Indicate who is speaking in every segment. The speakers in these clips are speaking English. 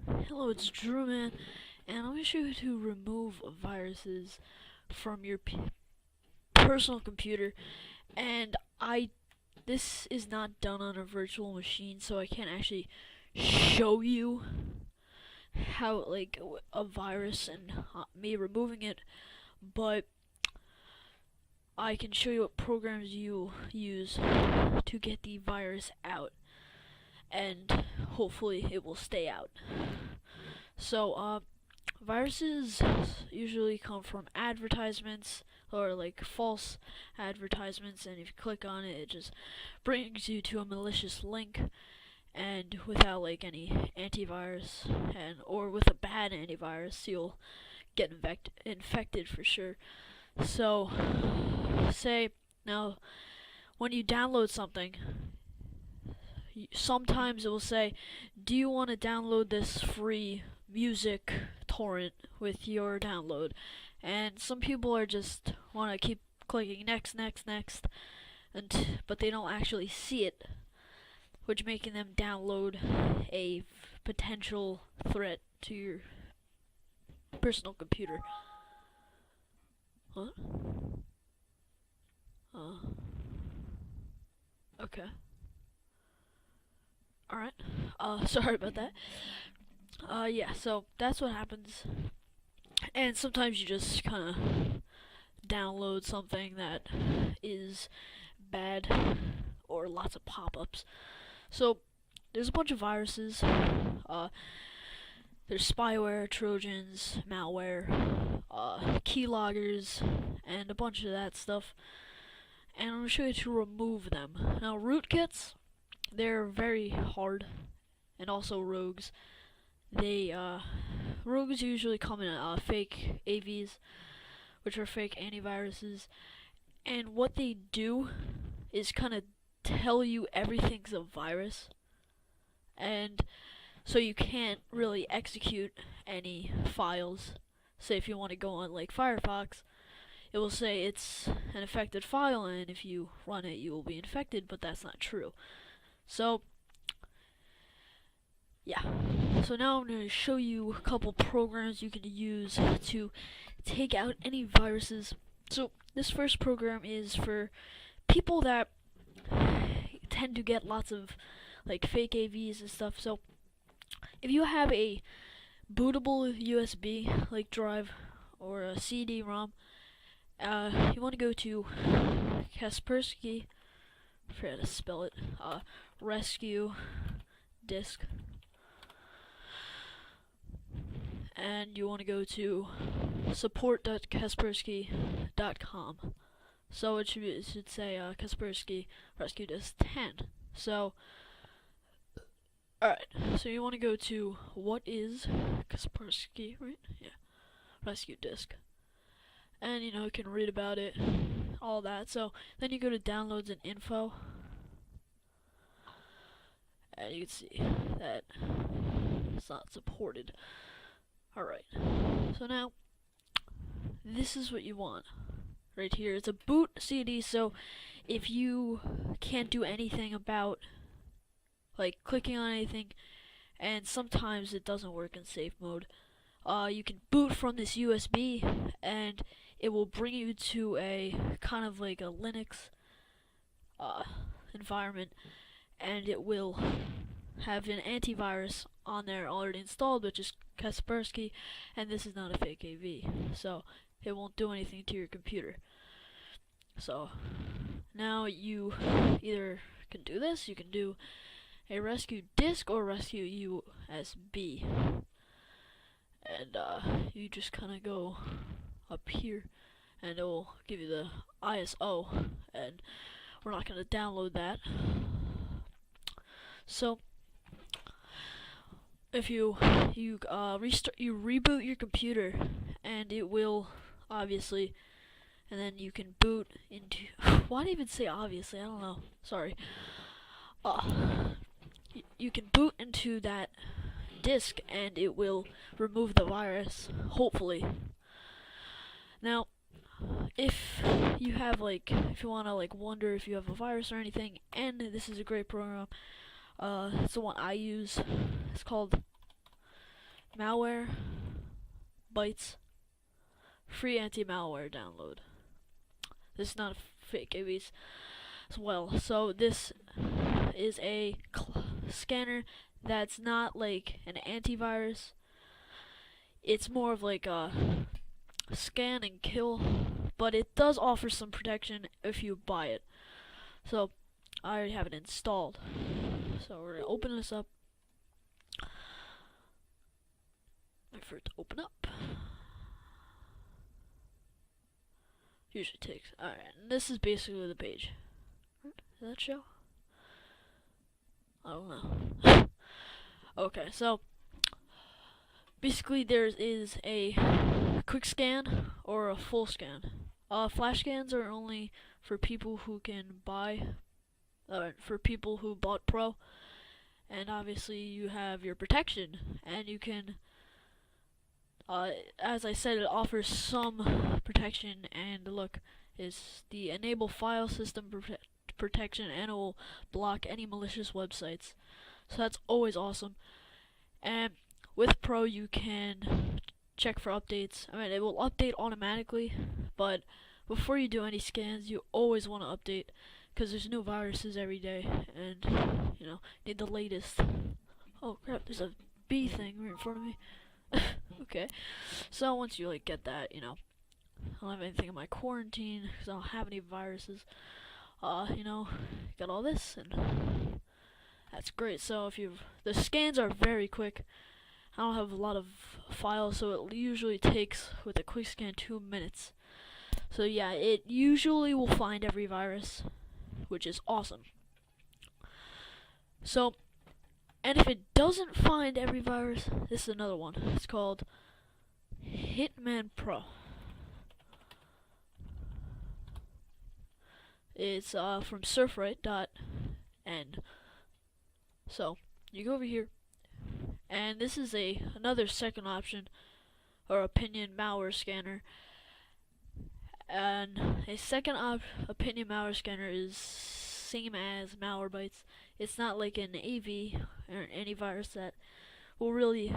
Speaker 1: Hello, it's Drew, man, and I'm going to show you how to remove viruses from your personal computer. And this is not done on a virtual machine, so I can't actually show you how, like, a virus and me removing it, but I can show you what programs you use to get the virus out, and hopefully it will stay out. So, viruses usually come from advertisements or like false advertisements, and if you click on it, it just brings you to a malicious link. And without like any antivirus, or with a bad antivirus, you'll get infected for sure. So, say now when you download something, sometimes it will say, "Do you want to download this free music torrent with your download?" And some people are just want to keep clicking next, next, next, but they don't actually see it, which making them download a potential threat to your personal computer. What? Okay. Alright. Sorry about that. Yeah, so that's what happens. And sometimes you just kind of download something that is bad, or lots of pop-ups. So there's a bunch of viruses. There's spyware, trojans, malware, keyloggers, and a bunch of that stuff. And I'm going to show you to remove them. Now, rootkits, they're very hard, and also rogues. Rogues usually come in fake AVs, which are fake antiviruses, and what they do is kind of tell you everything's a virus, and so you can't really execute any files. Say if you want to go on like Firefox, it will say it's an infected file, and if you run it, you will be infected, but that's not true. So, yeah. So now I'm going to show you a couple programs you can use to take out any viruses. So this first program is for people that tend to get lots of like fake AVs and stuff. So if you have a bootable USB like drive or a CD-ROM, you want to go to Kaspersky, I forgot to spell it, rescue disk, and you want to go to support.kaspersky.com. So it should say Kaspersky Rescue Disk 10. So, alright, so you want to go to what is Kaspersky, right? Yeah, Rescue Disk. And you can read about it, all that. So then you go to downloads and info, and you can see that it's not supported. Alright, so now this is what you want right here. It's a boot CD, so if you can't do anything about like clicking on anything, and sometimes it doesn't work in safe mode, you can boot from this USB, and it will bring you to a kind of like a Linux environment, and it will have an antivirus on there already installed, which is Kaspersky, and this is not a fake AV, so it won't do anything to your computer. So now you either can do this, you can do a rescue disk or rescue USB, and you just kind of go up here, and it will give you the ISO, and we're not going to download that. So if you reboot your computer, and it will obviously, and then you can boot into why did I even say obviously, I don't know, sorry. You can boot into that disk, and it will remove the virus, hopefully. Now, if you have if you want to wonder if you have a virus or anything, and this is a great program, it's the one I use. It's called Malware bytes free anti-malware download. This is not a fake AVs as well. So this is a scanner that's not like an antivirus. It's more of like a scan and kill, but it does offer some protection if you buy it. So I already have it installed. So we're gonna open this up. Wait for it to open up. Usually takes. Alright, and this is basically the page. Does that show? I don't know. Okay, so basically there is a quick scan or a full scan. Flash scans are only for people who can buy, for people who bought Pro, and obviously you have your protection, and you can, as I said, it offers some protection, and look, is the enable file system protection, and it will block any malicious websites. So that's always awesome. And with Pro you can check for updates. I mean, it will update automatically, but before you do any scans you always want to update, because there's new viruses every day, and you know, need the latest. Oh crap, there's a bee thing right in front of me. Okay, so once you like get that, you know, I don't have anything in my quarantine because I don't have any viruses. You know, got all this, and that's great. So if the scans are very quick. I don't have a lot of files, so it usually takes, with a quick scan, 2 minutes. So yeah, it usually will find every virus, which is awesome. So, and if it doesn't find every virus, this is another one. It's called Hitman Pro. It's from surfright.n. So you go over here, and this is another second option or opinion malware scanner. And a second opinion malware scanner is same as Malwarebytes. It's not like an AV or antivirus that will really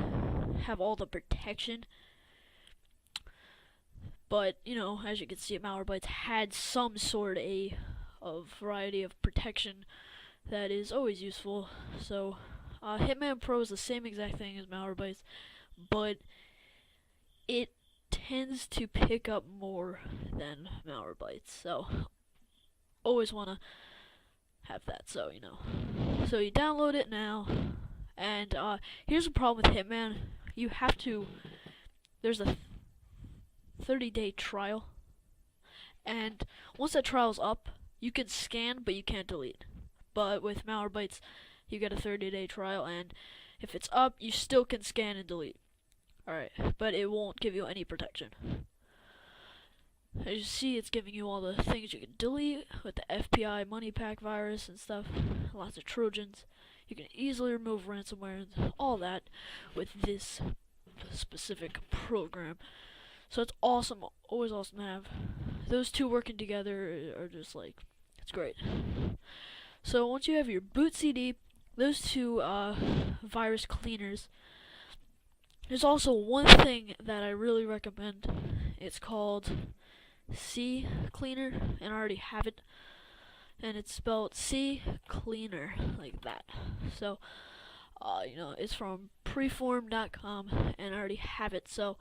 Speaker 1: have all the protection. But you know, as you can see, Malwarebytes had some sort of variety of protection that is always useful. So Hitman Pro is the same exact thing as Malwarebytes, but it tends to pick up more than Malwarebytes. So always want to have that. So you know, so you download it now, and here's the problem with Hitman: you have to. There's a 30-day trial, and once that trial's up, you can scan, but you can't delete. But with Malwarebytes, you get a 30-day trial, and if it's up, you still can scan and delete. Alright, but it won't give you any protection. As you see, it's giving you all the things you can delete with the FPI money pack virus and stuff, lots of Trojans. You can easily remove ransomware and all that with this specific program. So it's awesome, always awesome to have. Those two working together are just like, it's great. So once you have your boot CD, those two virus cleaners, there's also one thing that I really recommend. It's called C Cleaner, and I already have it. And it's spelled C Cleaner, like that. So, you know, it's from preform.com, and I already have it. So,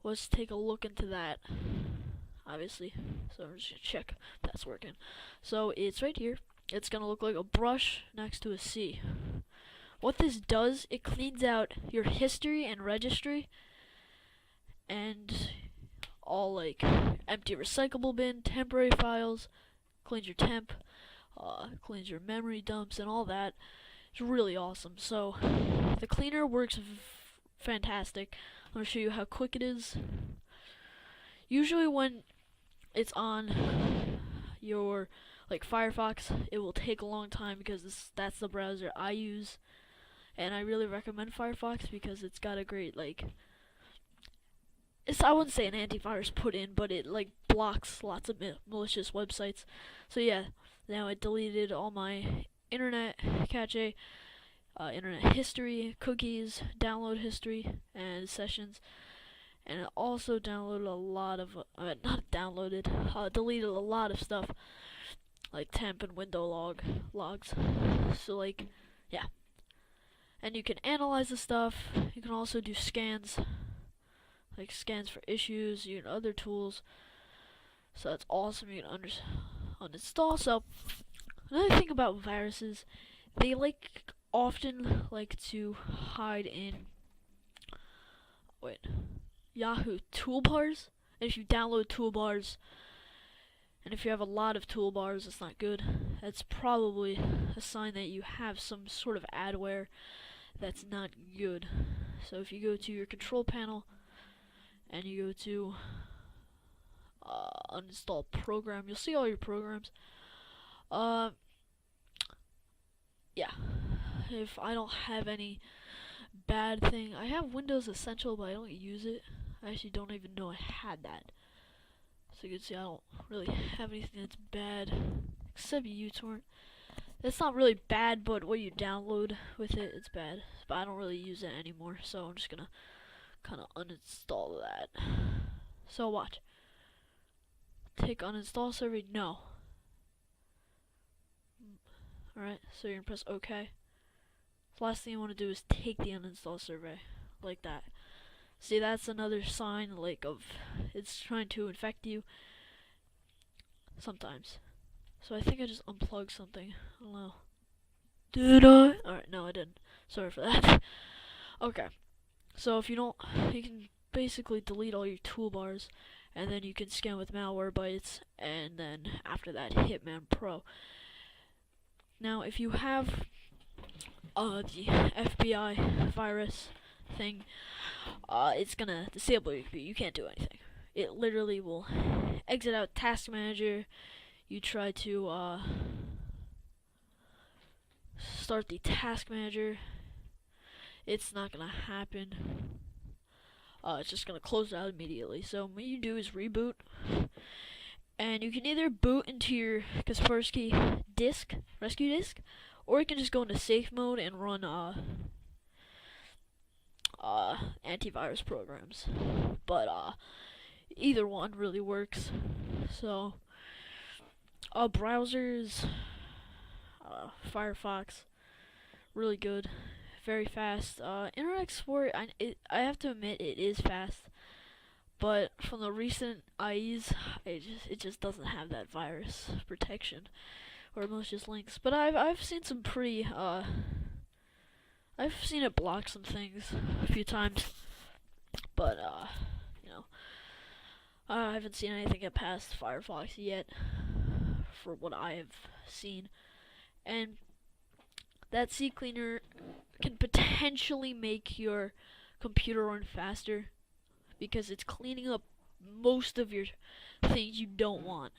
Speaker 1: let's take a look into that, obviously. So, I'm just gonna check if that's working. So, it's right here. It's gonna look like a brush next to a C. What this does, it cleans out your history and registry, and all like empty recyclable bin, temporary files, cleans your temp, cleans your memory dumps, and all that. It's really awesome. So the cleaner works fantastic. I'm gonna show you how quick it is. Usually when it's on your like Firefox, it will take a long time because that's the browser I use. And I really recommend Firefox because it's got a great, like, I wouldn't say an antivirus put in, but it like blocks lots of malicious websites. So yeah, now it deleted all my internet cache. internet history, cookies, download history, and sessions. And it also downloaded a lot of, not downloaded, deleted a lot of stuff, like temp and window logs. So like, yeah. And you can analyze the stuff. You can also do scans, like scans for issues, you can other tools. So that's awesome. You can uninstall. So another thing about viruses, they often like to hide in Yahoo toolbars. And if you download toolbars, and if you have a lot of toolbars, it's not good. That's probably a sign that you have some sort of adware that's not good. So if you go to your control panel and you go to uninstall program, you'll see all your programs. Yeah. If I don't have any bad thing, I have Windows Essential, but I don't use it. I actually don't even know I had that. So you can see I don't really have anything that's bad, except uTorrent. It's not really bad, but what you download with it, it's bad. But I don't really use it anymore, so I'm just gonna kind of uninstall that. So watch. Take uninstall survey, no. Alright, so you're gonna press OK. The last thing you want to do is take the uninstall survey, like that. See, that's another sign, like, of it's trying to infect you. Sometimes. So I think I just unplugged something. I don't know. Did I? Alright, no I didn't. Sorry for that. Okay. So if you don't, you can basically delete all your toolbars, and then you can scan with Malwarebytes, and then after that, Hitman Pro. Now, if you have the FBI virus thing, it's gonna disable you. You can't do anything. It literally will exit out Task Manager. You try to start the Task Manager. It's not gonna happen. It's just gonna close it out immediately. So what you do is reboot, and you can either boot into your Kaspersky disk, rescue disk, or you can just go into safe mode and run antivirus programs. But either one really works. So browsers, Firefox, really good, very fast. Internet Explorer, I have to admit it is fast, but from the recent IEs, it just doesn't have that virus protection, or malicious links. But I've seen some pretty I've seen it block some things a few times, but you know, I haven't seen anything get past Firefox yet, for what I have seen. And that CCleaner can potentially make your computer run faster, because it's cleaning up most of your things you don't want,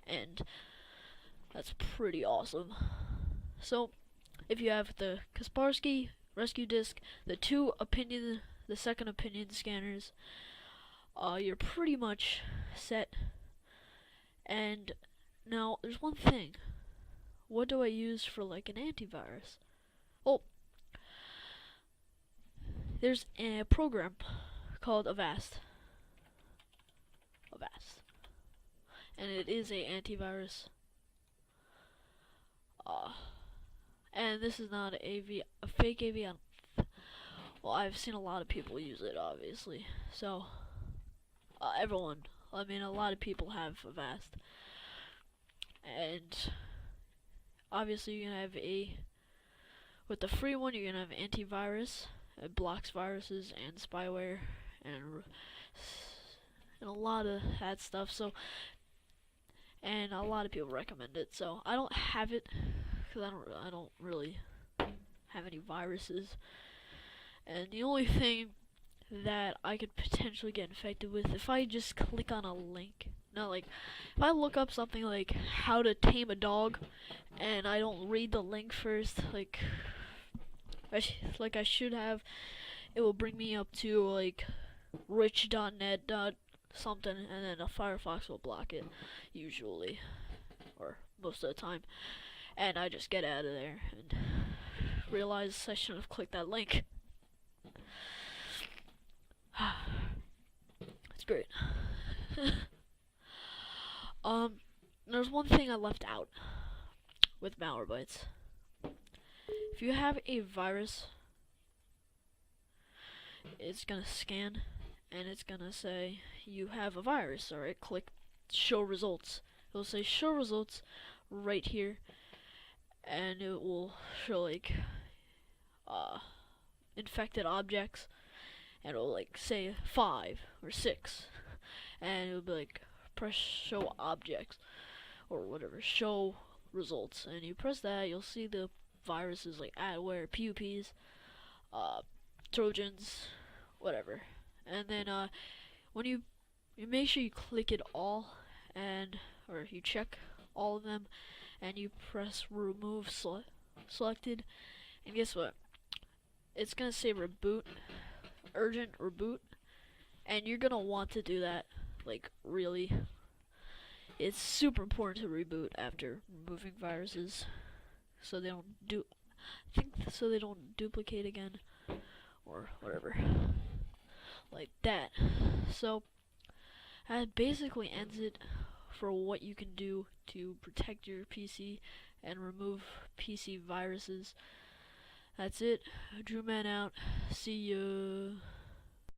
Speaker 1: and that's pretty awesome. So if you have the Kaspersky rescue disk, the second opinion scanners, you're pretty much set. And now there's one thing. What do I use for like an antivirus? Oh, there's a program called Avast, and it is a antivirus. And this is not a fake AV. Well, I've seen a lot of people use it, obviously. So everyone, I mean, a lot of people have Avast, and obviously you're gonna have with the free one, you're gonna have antivirus. It blocks viruses and spyware and a lot of that stuff. So, and a lot of people recommend it. So I don't have it because I don't really have any viruses. And the only thing that I could potentially get infected with, if I just click on a link, like if I look up something like how to tame a dog, and I don't read the link first, like I should have, it will bring me up to like rich.net something, and then a Firefox will block it, usually, or most of the time, and I just get out of there. And realize I shouldn't have clicked that link. It's great. There's one thing I left out with Malwarebytes. If you have a virus, it's gonna scan and it's gonna say you have a virus. Alright, click show results. It'll say show results right here, and it will show like infected objects, and it'll like say 5 or 6, and it'll be like press show objects or whatever, show results, and you press that, you'll see the viruses like adware, PUPs, Trojans, whatever. And then when you make sure you click it all, and or you check all of them, and you press remove selected, and guess what? It's gonna say reboot, urgent reboot, and you're gonna want to do that. Like, really, it's super important to reboot after removing viruses, so they don't so they don't duplicate again, or whatever, like that. So that basically ends it for what you can do to protect your PC and remove PC viruses. That's it. Drew Man out. See ya.